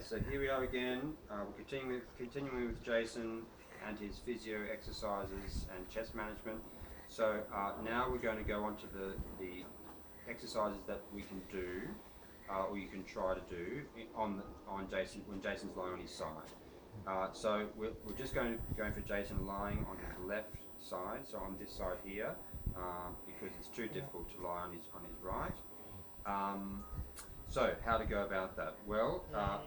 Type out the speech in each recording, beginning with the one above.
so here we are again. We're continuing with Jason and his physio exercises and chest management. So now we're going to go on to the exercises that we can do, or you can try to do on Jason when Jason's lying on his side. So we're just going for Jason lying on his left side, so on this side here, because it's too difficult to lie on his right. So how to go about that? Well,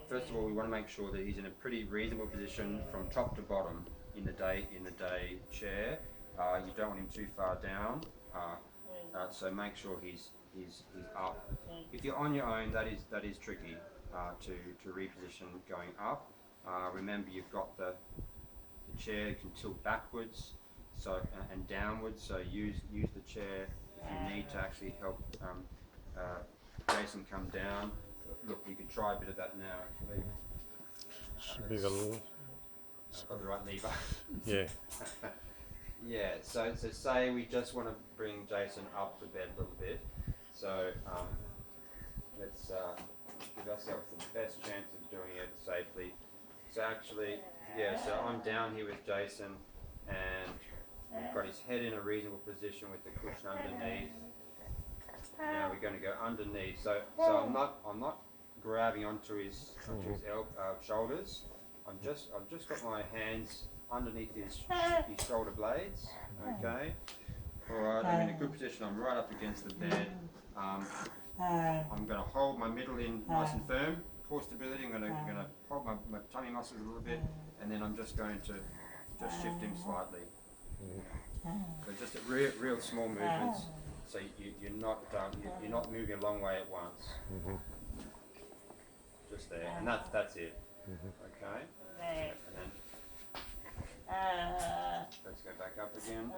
first of all, we want to make sure that he's in a pretty reasonable position from top to bottom in the day chair. You don't want him too far down, so make sure he's up. If you're on your own, that is tricky to reposition going up. Remember, you've got the chair, you can tilt backwards and downwards, so use the chair if you need to actually help Jason come down. Look, you could try a bit of that now actually. Should be the little. I've got the right lever. Yeah. Yeah, so say we just want to bring Jason up to bed a little bit. So let's give ourselves the best chance of doing it safely. So actually, yeah, so I'm down here with Jason and we've got his head in a reasonable position with the cushion underneath. Now we're going to go underneath. So I'm not grabbing onto his shoulders. I've just got my hands underneath his shoulder blades. Okay. All right. I'm in a good position. I'm right up against the bed. I'm going to hold my middle in nice and firm. Core stability. I'm going to hold my tummy muscles a little bit, and then I'm just going to shift him slightly. So just real small movements. So you're not moving a long way at once. Just there, and that's it. Okay. And then let's go back up again.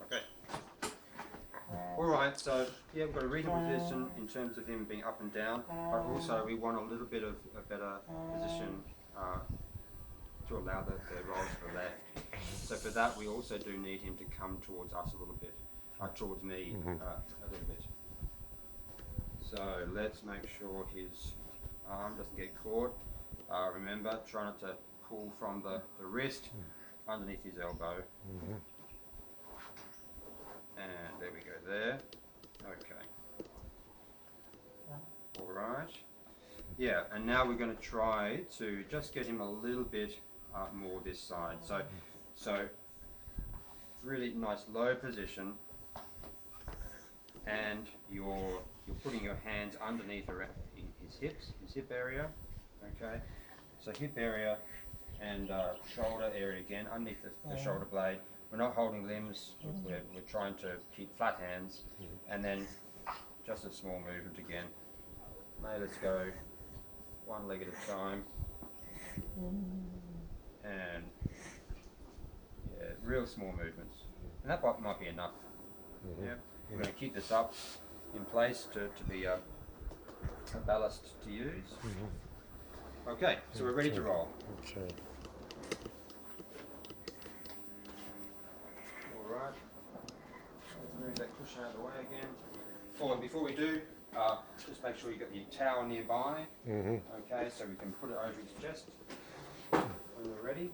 Okay. Alright, so yeah, we've got a reasonable position in terms of him being up and down, but also we want a little bit of a better position to allow the rolls to the left. So for that we also do need him to come towards us a little bit, towards me a little bit. So let's make sure his arm doesn't get caught. Remember, try not to pull from the wrist underneath his elbow. And there we go there. Okay. Alright. Yeah, and now we're going to try to just get him a little bit more this side. So really nice low position, and you're putting your hands underneath his hips, his hip area. Okay. So hip area and shoulder area again, underneath the shoulder blade. We're not holding limbs, we're trying to keep flat hands, and then just a small movement again. Now let's go one leg at a time, and yeah, real small movements, and that might be enough. Yeah, we're going to keep this up in place to be a ballast to use. Okay, so we're ready to roll. Okay. Alright, let's move that cushion out of the way again. Before we do, just make sure you've got your towel nearby. Okay, so we can put it over his chest when we're ready.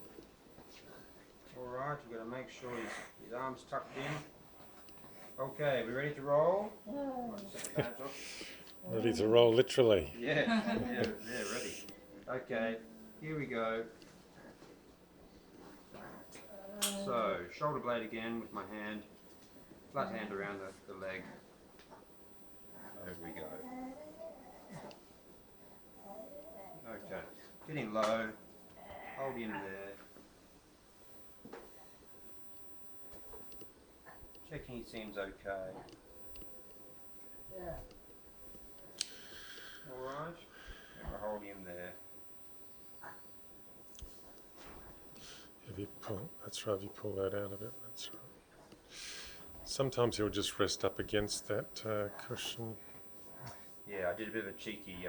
Alright, we've got to make sure his arm's tucked in. Okay, we ready to roll? Ready to roll, literally. Yeah, ready. Okay, here we go. So, shoulder blade again with my hand, flat hand around the leg. Over we go. Okay, getting low, hold him there. Checking he seems okay. Alright, we'll hold him there. If you pull, that's right, if you pull that out of it, that's right. Sometimes he'll just rest up against that cushion. Yeah, I did a bit of a cheeky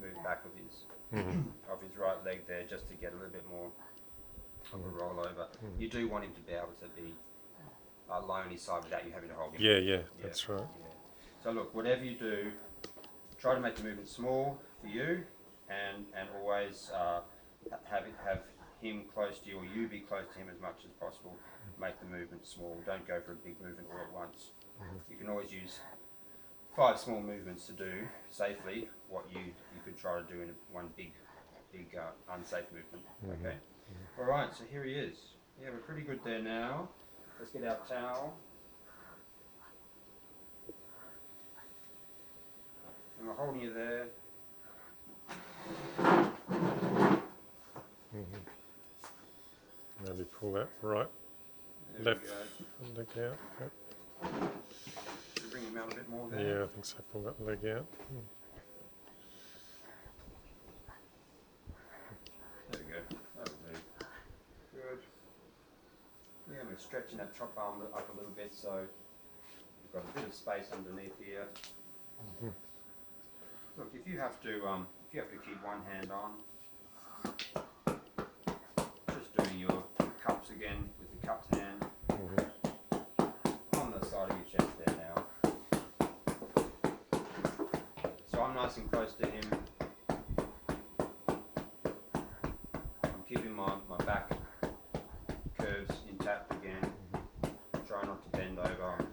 move back with his of his right leg there, just to get a little bit more of a rollover. You do want him to be able to be lie on his side without you having to hold him. Yeah, that's right. Yeah. So look, whatever you do, try to make the movement small for you, and always have him close to you, or you be close to him as much as possible. Make the movement small. Don't go for a big movement all at once. You can always use 5 small movements to do safely what you could try to do in one big unsafe movement. Okay. All right. So here he is. Yeah, we're pretty good there now. Let's get our towel. And we're holding you there. Maybe pull that right, There left we leg out. Yep. go. Bring him out a bit more there. Yeah, I think so. Pull that leg out. There we go. That'll do. Good. Yeah, we're stretching that top arm up a little bit, so we've got a bit of space underneath here. Look, if you have to keep one hand on, just doing your cups again with the cupped hand on the side of your chest there now. So I'm nice and close to him. I'm keeping my back curves intact again. Try not to bend over.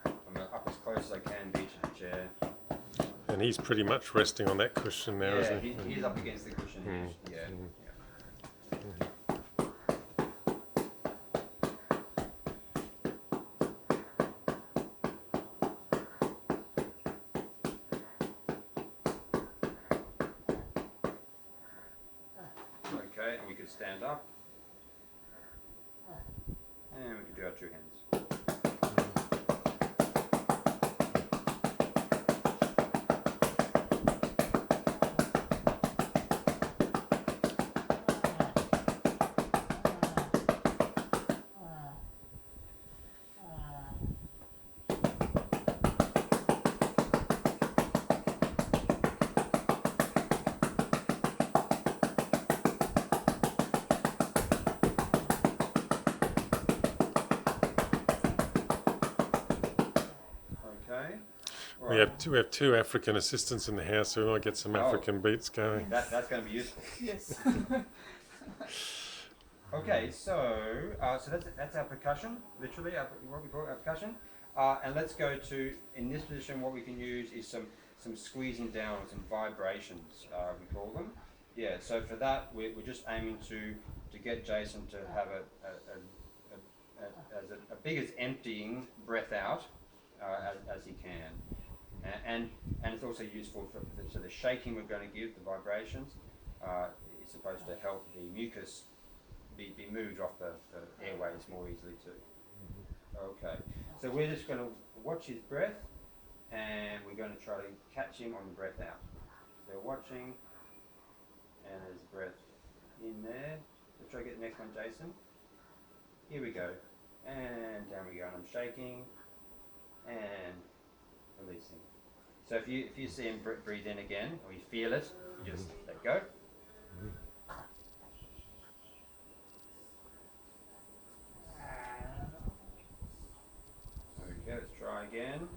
I'm up as close as I can be to the chair. And he's pretty much resting on that cushion now, isn't he? He's up against the cushion here. Yeah. Okay, and we could stand up. And we can do our 2 hands. We have 2 African assistants in the house, so we might get some African beats going. That's going to be useful. Yes. Okay, so that's our percussion, literally what we call our percussion. And let's go to, in this position, what we can use is some squeezing down, some vibrations, we call them. Yeah. So for that, we're just aiming to get Jason to have a big as emptying breath out as he can. And it's also useful for the shaking we're going to give, the vibrations, is supposed to help the mucus be moved off the airways more easily too. Okay, so we're just going to watch his breath, and we're going to try to catch him on the breath out. So watching, and there's breath in there. Let's try to get the next one, Jason. Here we go, and down we go, and I'm shaking, and releasing. So if you see him breathe in again, or you feel it, you just let go. Okay, let's try again.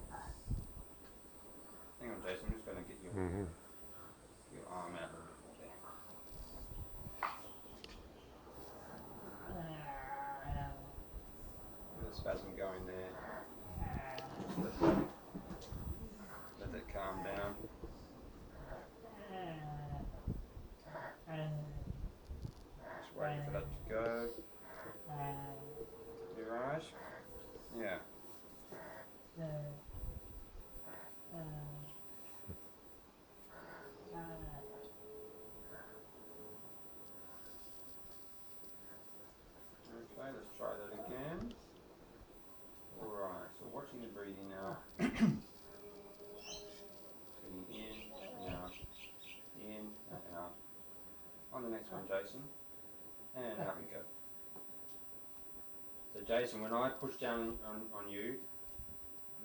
Hang on, Jason, I'm just going to get your arm out a little bit more there. There's a spasm going there. Let that calm down. Just waiting for that to go. You right? Yeah. Okay, let's try that again. Alright, so watching the breathing now. Breathing in and out. In and out. On the next one, Jason. And out we go. So Jason, when I push down on you,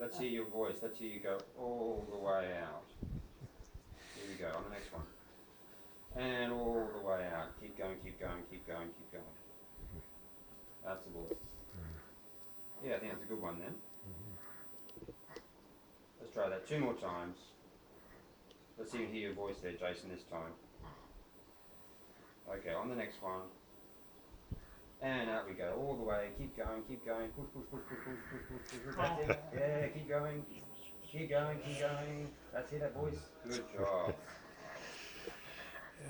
let's hear your voice. Let's hear you go all the way out. Here we go, on the next one. And all the way out. Keep going, keep going, keep going, keep going. That's the ball. Yeah, I think that's a good one then. Let's try that 2 more times. Let's even hear your voice there, Jason, this time. Okay, on the next one. And out we go, all the way. Keep going, keep going. Push, push, push, push, push, push, push, push. That's it. Yeah, keep going. Keep going, keep going. That's it, that voice. Good job.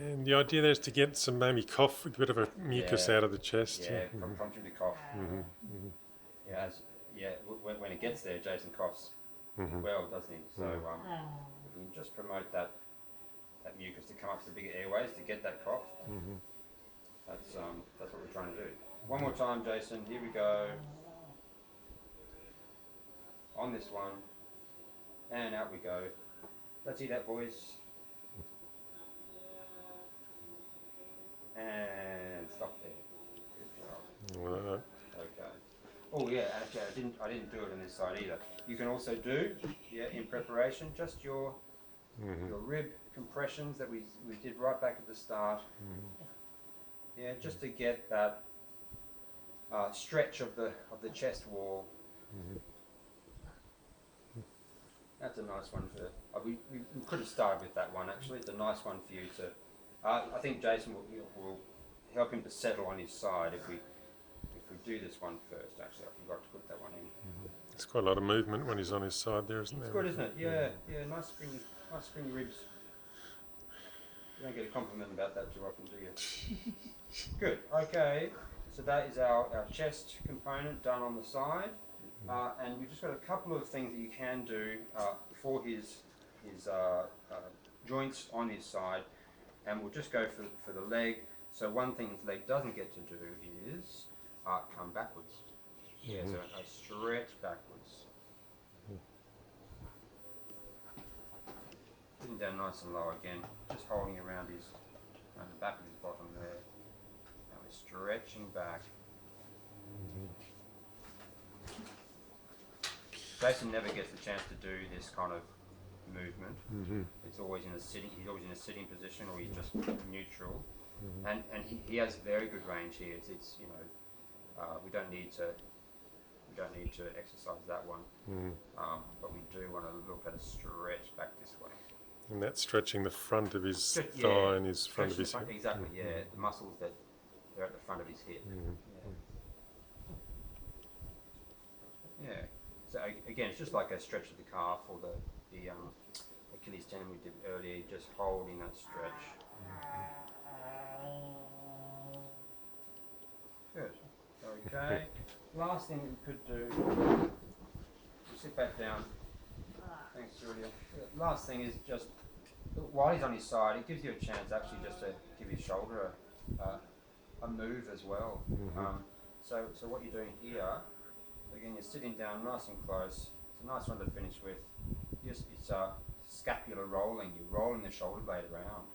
And the idea there is to get some maybe cough, a bit of a mucus out of the chest. Yeah, prompt him to cough. Yeah, when it gets there, Jason coughs well, doesn't he? So we can just promote that mucus to come up to the bigger airways to get that cough. That's what we're trying to do. One more time, Jason. Here we go. On this one, and out we go. Let's hear that voice. And stop there. Good job. Right. Okay. Oh yeah, actually I didn't do it on this side either. You can also do, in preparation, just your rib compressions that we did right back at the start. Yeah, just to get that stretch of the chest wall. That's a nice one for. We could have started with that one actually. It's a nice one for you to. I think Jason will help him to settle on his side if we do this one first. Actually, I forgot to put that one in. There's quite a lot of movement when he's on his side there, isn't there? It's good, isn't it? Yeah, nice spring ribs. You don't get a compliment about that too often, do you? Good. Okay. So that is our chest component done on the side, and we've just got a couple of things that you can do for his joints on his side, and we'll just go for the leg. So one thing his leg doesn't get to do is come backwards. Yeah, so a stretch backwards. Sitting down nice and low again, just holding around the back of his bottom there. And we're stretching back. Jason never gets the chance to do this kind of movement. It's always he's always in a sitting position, or he's just neutral. And he has very good range here. It's we don't need to exercise that one, but we do want to look at a stretch back this way. And that's stretching the front of his thigh and his front of his hip. Exactly, the muscles that are at the front of his hip. Yeah. So again, it's just like a stretch of the calf or the Achilles tendon we did earlier, just holding that stretch. Good. Okay. Last thing we could do, sit back down. Thanks, Julia. Last thing is just, while he's on his side, it gives you a chance actually just to give his shoulder a move as well. So what you're doing here, again, you're sitting down nice and close. It's a nice one to finish with. It's scapular rolling. You're rolling the shoulder blade around.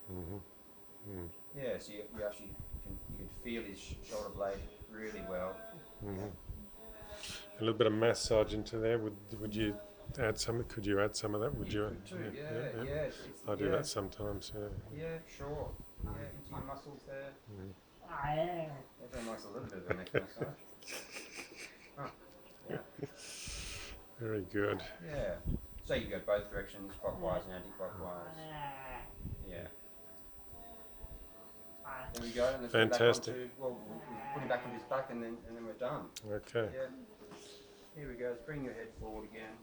Yeah, so you actually you can feel his shoulder blade really well. A little bit of massage into there. Would you add some? Could you add some of that? Would you? Could too. Yeah. I do that sometimes. Yeah, sure. Yeah, into your muscles there. Everyone likes a little bit of a neck massage. Yeah. Very good. Yeah. So you go both directions, clockwise and anti-clockwise. Yeah. There we go. And let's Fantastic. we'll put him back on his back, and then we're done. Okay. Yeah. Here we go. Let's bring your head forward again.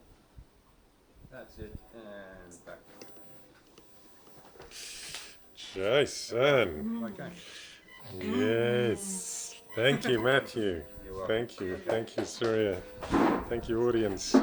That's it, and back. Jason. Okay. Yes. Thank you, Matthew. You're welcome. Thank you. Thank you, Surya. Thank you, audience.